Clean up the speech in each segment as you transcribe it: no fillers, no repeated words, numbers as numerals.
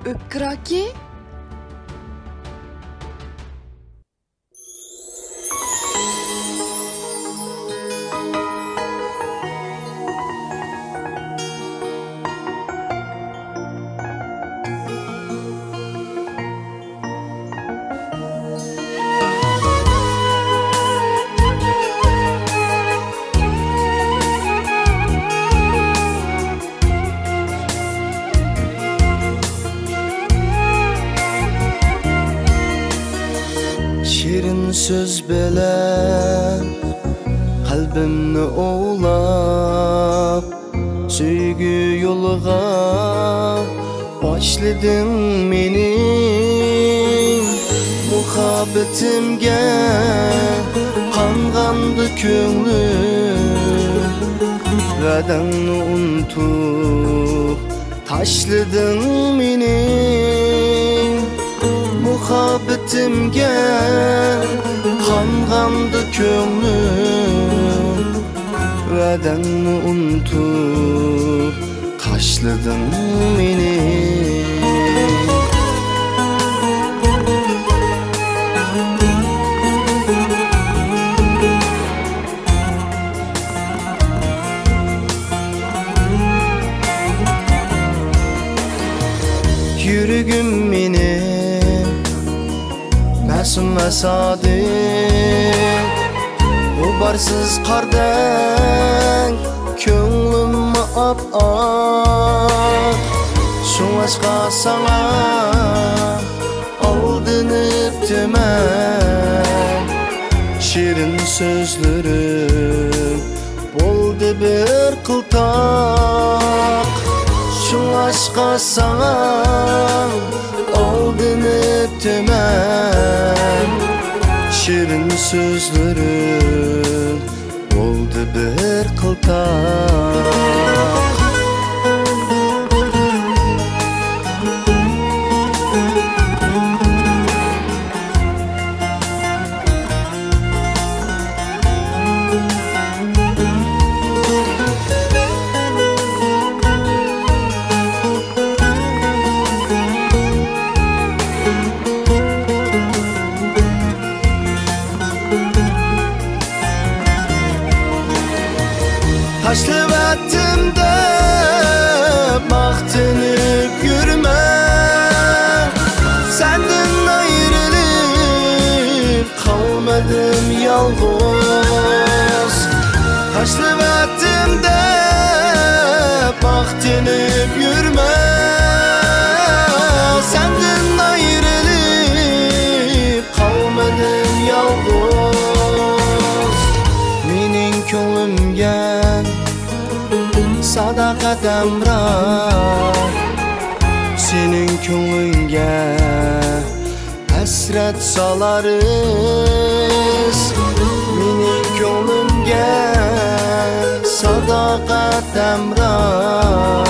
Öpkiraki? Söz bilen kalbimni oğlap Süygü yoluğa başladın menin Muhabbetimge kangandı könglüm Vədanni unutup taşladın menin Muhabbetimge kangandı könglüm Vədanni unutup taşladın meni Yürügüm meni Masum ve sadık Ubarsız kardan Könglim ap-ak Şun aşka sana Aldınıp tümen Şirin sözlerim Boldu bir kıltak Şun aşka sana Aldınıp tümen Şirin sözlerim oldu bir kıltak Taşlıvatımda baktınıp yürüme Senden ayrılıp kalmadım yalnız Taşlıvatımda baktınıp yürüme Senden ayrılıp kalmadım yalnız Menin könglimge Sadakat emrar Senin könglinge Hasret salarız Menin könglimge Sadakat emrar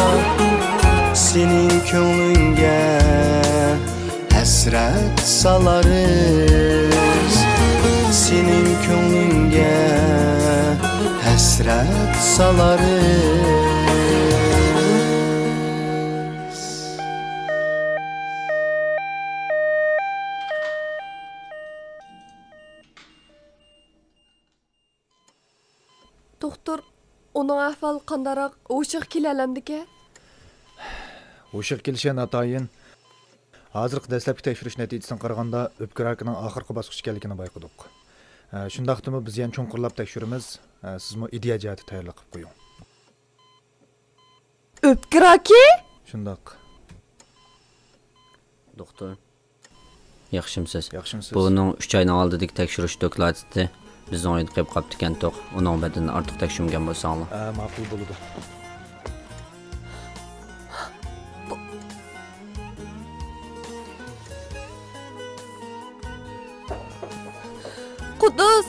Senin könglinge Hasret salarız Senin könglinge Hasret salarız Doktor, onun ahval qandarak oşıq kelalandike? Oşıq kelişen atayın Hazırkı dastlabki tekshirish natijasidan qaraganda o'pka rakining oxirgi bosqich ekanligini bayqadik. Shundaqdimi biz yana cho'nqurlab tekshiramiz. Sizmi ideya jihati tayyorlab qo'ying. O'pka raki? Shundaq. Doktor. Yaxshimsiz? Yaxshimsiz. Buning 3 oyning oldidagi tekshirish dokladida bizning oyda qilib qopti ekan to'q. Uning badini ortiq tekshirgan bo'lsanglar. Ma'qul bo'ladi. Qudus